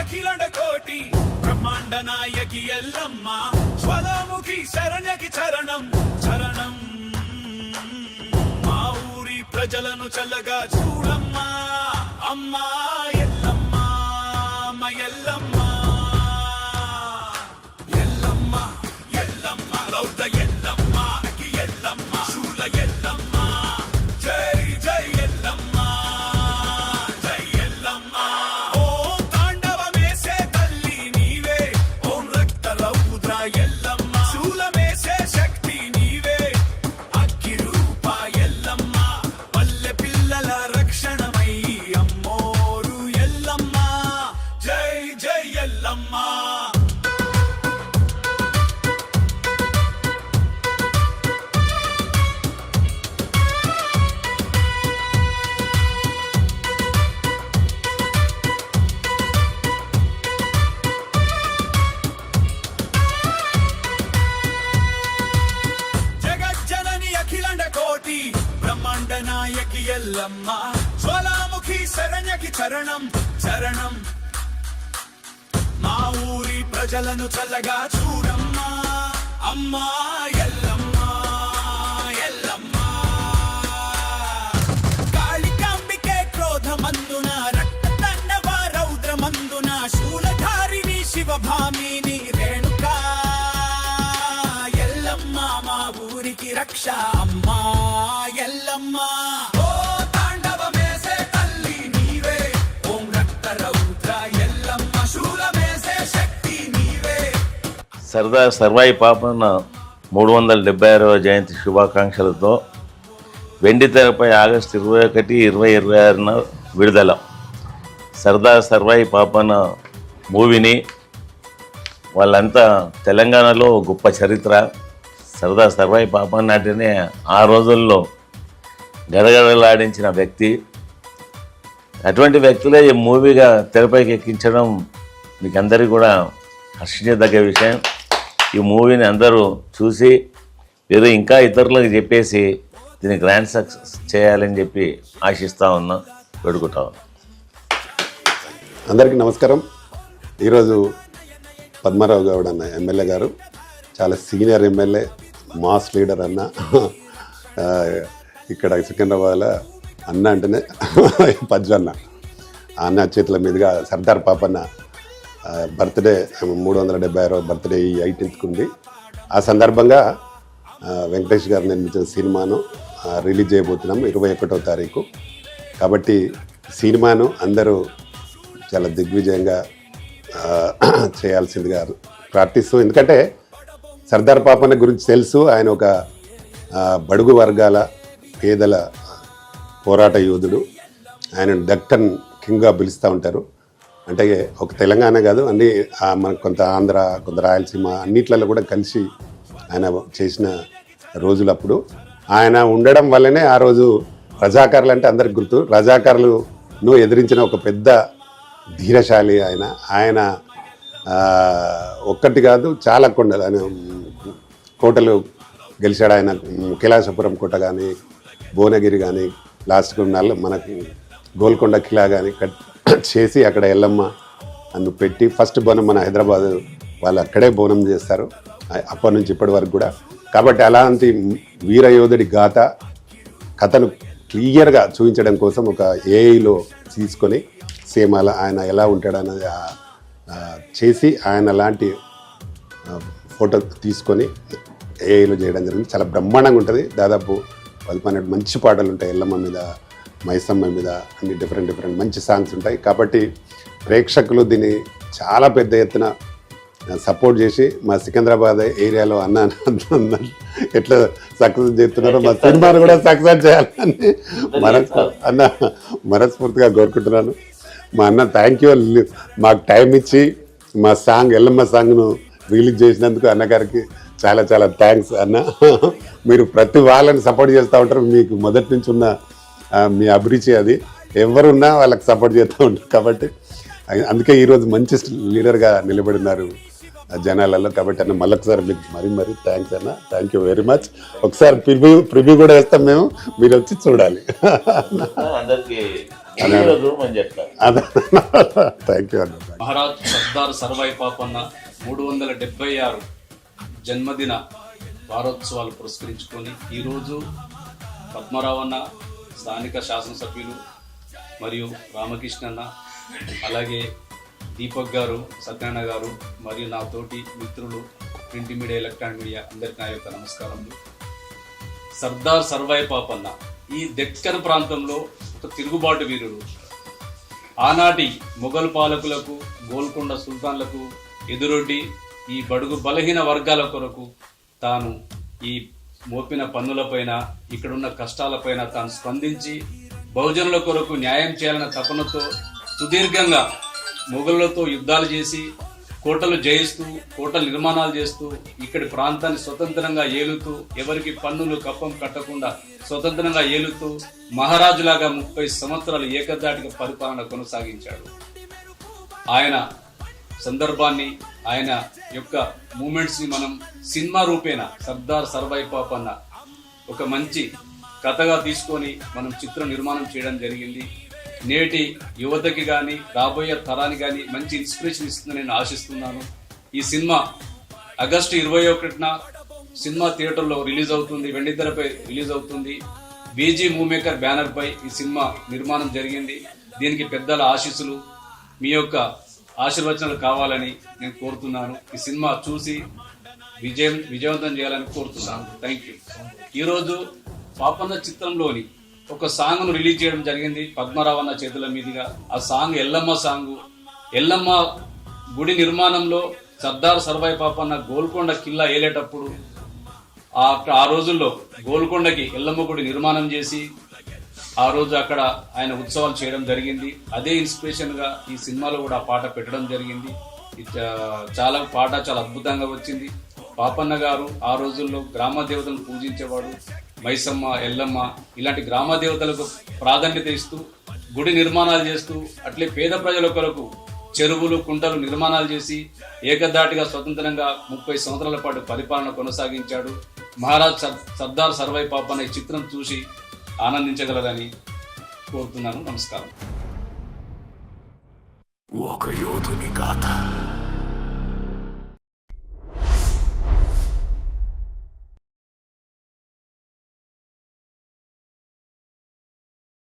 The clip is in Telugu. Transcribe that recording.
అఖిలండ కోటి బ్రహ్మాండ నాయకి ఎల్లమ్మ జ్వాలాముఖి శరణ్యకి చరణం చరణం మా ఊరి ప్రజలను చల్లగా చూడమ్మా అమ్మా ఎల్లమ్మ మా ఎల్లమ్మ ఎల్లమ్మ ఎల్లమ్మ రౌద ఎల్లమ్మ అకి ఎల్లమ్మ శూల ఎల్లమ్మ జై జై ఎల్లమ్మ జై ఎల్లమ్మ ఓం తాండవమేసే తల్లి నీవే ఓం రక్త రౌద్ర ఎల్లమ్మ శూలమేసే శక్తి నీవే అక్కి రూప ఎల్లమ్మ పల్లె పిల్లల రక్షణమై అమ్మోరు ఎల్లమ్మ జై జై ఎల్లమ్మ జగజ్జనని అఖిలండ కోటి బ్రహ్మాండ నాయకి ఎల్లమ్మ జ్వాలాముఖి శరణ్యకి చరణం చరణం మా ఊరి ప్రజలను చల్లగా చూడమ్మా అమ్మా ఎల్లమ్మ ఎల్లమ్మ కాళికాంబికే క్రోధమందున రక్తతాండవ రౌద్రమందున శూలధారిణి శివభామిని రేణుకా ఎల్లమ్మ మా ఊరికి రక్ష అమ్మా ఎల్లమ్మ ఓ తాండవమేసే తల్లి నీవే ఓం రక్త రౌద్ర ఎల్లమ్మ శూలమేసే శక్తి నీవే. సర్దార్ సర్వాయి పాపన్న 376వ జయంతి శుభాకాంక్షలతో వెండితెరపై ఆగస్టు 21, 2026న విడుదల. సర్దార్ సర్వాయి పాపన్న మూవీని వాళ్ళంతా తెలంగాణలో గొప్ప చరిత్ర. సర్దార్ సర్వాయి పాపన్న అంటేనే ఆ రోజుల్లో గడగడలాడించిన వ్యక్తి. అటువంటి వ్యక్తులే ఈ మూవీగా తెరపైకి ఎక్కించడం మీకు అందరికీ కూడా హర్షించదగ్గ విషయం. ఈ మూవీని అందరూ చూసి మీరు ఇంకా ఇతరులకు చెప్పేసి దీన్ని గ్రాండ్ సక్సెస్ చేయాలని చెప్పి ఆశిస్తూ ఉన్నా, వేడుకుంటా ఉన్నా. అందరికీ నమస్కారం. ఈరోజు పద్మారావు గౌడ్ అన్న ఎమ్మెల్యే గారు చాలా సీనియర్ ఎమ్మెల్యే, మాస్ లీడర్ అన్న. ఇక్కడ సికింద్రాబాద్లో అన్న అంటేనే పజ్జన్న. ఆ అన్న చేతుల మీదుగా సర్దార్ పాపన్న బర్త్డే 376వ బర్త్డే ఈ 18th ఉంది. ఆ సందర్భంగా వెంకటేష్ గారు నిర్మించిన సినిమాను రిలీజ్ చేయబోతున్నాం 21వ తారీఖు. కాబట్టి సినిమాను అందరూ చాలా దిగ్విజయంగా చేయాల్సిందిగా ప్రార్థిస్తూ, ఎందుకంటే సర్దార్ పాపన్న గురించి తెలుసు. ఆయన ఒక బడుగు వర్గాల పేదల పోరాట యోధుడు. ఆయన దక్కన్ కింగ్గా పిలుస్తూ ఉంటారు. అంటే ఒక తెలంగాణ కాదు, అన్ని మనకు కొంత ఆంధ్ర, కొంత రాయలసీమ అన్నిట్లలో కూడా కలిసి ఆయన చేసిన రోజులప్పుడు ఆయన ఉండడం వల్లనే ఆ రోజు రజాకారులు అంటే అందరికి గుర్తు. రజాకారులను ఎదిరించిన ఒక పెద్ద ధీరశాలి ఆయన. ఆయన ఒక్కటి కాదు చాలా కొండలు ఆయన కోటలు గెలిచాడు. ఆయన కైలాసపురం కోట కానీ, భువనగిరి కానీ, లాస్ట్కు మనకి గోల్కొండ కిలా కానీ చేసి అక్కడ ఎల్లమ్మ అన్ను పెట్టి ఫస్ట్ బోనం మన హైదరాబాద్ వాళ్ళు అక్కడే బోనం చేస్తారు అప్పటి నుంచి ఇప్పటి వరకు కూడా. కాబట్టి అలాంటి వీరయోధుడి గాథ కథను క్లియర్గా చూపించడం కోసం ఒక ఏఐలో తీసుకొని సేమ్ అలా ఆయన ఎలా ఉంటాడన్నది చేసి ఆయన లాంటి ఫోటో తీసుకొని ఏఐలో చేయడం జరిగింది. చాలా బ్రహ్మాండంగా ఉంటుంది. దాదాపు 12 మంచి పాటలు ఉంటాయి. ఎల్లమ్మ మీద, మైసమ్మ మీద అన్ని డిఫరెంట్ మంచి సాంగ్స్ ఉంటాయి. కాబట్టి ప్రేక్షకులు దీన్ని చాలా పెద్ద ఎత్తున సపోర్ట్ చేసి మా సికింద్రాబాద్ ఏరియాలో అన్న ఎట్లా సక్సెస్ చేస్తున్నారో మా సినిమాను కూడా సక్సెస్ చేయాలని మనస్ఫూర్తిగా కోరుకుంటున్నాను. మా అన్న థ్యాంక్ యూ, మాకు టైం ఇచ్చి మా సాంగ్ ఎల్లమ్మ సాంగ్ను రిలీజ్ చేసినందుకు అన్నగారికి చాలా చాలా థ్యాంక్స్ అన్న. మీరు ప్రతి వాళ్ళని సపోర్ట్ చేస్తూ ఉంటారు. మీకు మొదటి నుంచి ఉన్న మీ అభిరుచి అది. ఎవరున్నా వాళ్ళకి సపోర్ట్ చేస్తూ ఉంటారు. కాబట్టి అందుకే ఈరోజు మంచి లీడర్గా నిలబడినారు జనాలలో. కాబట్టి అన్న మళ్ళొకసారి మీకు మరీ థ్యాంక్స్ అన్న. Thank you very much. ఒకసారి ప్రివ్యూ కూడా వేస్తాం మేము, మీరు వచ్చి చూడాలి. అందరికీ దూరం చెట్ల అదే థ్యాంక్ యూ అన్న. మహారాజ్ సర్దార్ సర్వాయి పాపన్న 376 జన్మదిన వారోత్సవాలు పురస్కరించుకొని ఈరోజు పద్మరావన్న, స్థానిక శాసనసభ్యులు మరియు రామకృష్ణన్న, అలాగే దీపక్ గారు, సత్యనారాయణ గారు మరియు నా తోటి మిత్రులు ప్రింట్ మీడియా, ఎలక్ట్రానిక్ మీడియా అందరికీ నా యొక్క నమస్కారములు. సర్దార్ సర్వాయి పాపన్న ఈ దక్కన్ ప్రాంతంలో ఒక తిరుగుబాటు వీరుడు. ఆనాటి మొఘల్ పాలకులకు, గోల్కొండ సుల్తాన్లకు ఎదురొడ్డి ఈ బడుగు బలహీన వర్గాల కొరకు తాను ఈ మోపిన పన్నులపైన, ఇక్కడున్న కష్టాలపైన తాను స్పందించి బహుజనుల కొరకు న్యాయం చేయాలన్న తపనతో సుదీర్ఘంగా మొఘలులతో యుద్ధాలు చేసి కోటలు జయిస్తూ, కోటల నిర్మాణాలు చేస్తూ, ఇక్కడి ప్రాంతాన్ని స్వతంత్రంగా ఏలుతూ, ఎవరికి పన్నులు కప్పం కట్టకుండా స్వతంత్రంగా ఏలుతూ మహారాజులాగా 30 సంవత్సరాలు ఏకదాటిగా పరిపాలన కొనసాగించాడు. ఆయన సందర్భాన్ని, ఆయన యొక్క మూమెంట్స్ ని మనం సినిమా రూపేణ సర్దార్ సర్వాయి పాపన్న ఒక మంచి కథగా తీసుకొని మనం చిత్ర నిర్మాణం చేయడం జరిగింది. నేటి యువతకి కానీ రాబోయే తరానికి కానీ మంచి ఇన్స్పిరేషన్ ఇస్తుందని నేను ఆశిస్తున్నాను. ఈ సినిమా ఆగస్టు 21న సినిమా థియేటర్లో రిలీజ్ అవుతుంది, వెండితెరపై రిలీజ్ అవుతుంది. బీజీ మూవీ మేకర్ బ్యానర్ పై ఈ సినిమా నిర్మాణం జరిగింది. దీనికి పెద్దల ఆశీస్సులు, మీ యొక్క ఆశీర్వచనాలు కావాలని నేను కోరుతున్నాను. ఈ సినిమా చూసి విజయవంతం చేయాలని కోరుతున్నాను. Thank you. ఈరోజు పాపన్న చిత్రంలోని ఒక సాంగ్ ను రిలీజ్ చేయడం జరిగింది పద్మరావన్న చేతుల మీదుగా. ఆ సాంగ్ ఎల్లమ్మ సాంగ్. ఎల్లమ్మ గుడి నిర్మాణంలో సర్దార్ సర్వాయి పాపన్న గోల్కొండ కిల్లా ఏలేటప్పుడు ఆ రోజుల్లో గోల్కొండకి ఎల్లమ్మ గుడి నిర్మాణం చేసి ఆ రోజు అక్కడ ఆయన ఉత్సవాలు చేయడం జరిగింది. అదే ఇన్స్పిరేషన్ గా ఈ సినిమాలో కూడా పాట పెట్టడం జరిగింది. పాట చాలా అద్భుతంగా వచ్చింది. పాపన్న గారు ఆ రోజుల్లో గ్రామ దేవతలను పూజించేవాడు. మైసమ్మ, ఎల్లమ్మ ఇలాంటి గ్రామ దేవతలకు ప్రాధాన్యత ఇస్తూ గుడి నిర్మాణాలు చేస్తూ, అట్లే పేద ప్రజల కొరకు చెరువులు, కుంటలు నిర్మాణాలు చేసి ఏకదాటిగా స్వతంత్రంగా 30 సంవత్సరాల పాటు పరిపాలన కొనసాగించాడు. మహారాజ్ సర్దార్ సర్వాయి పాపన్న ఈ చిత్రం చూసి ఆనందించగలరని కోరుతున్నాను. నమస్కారం. ఒక యోధుని గాథ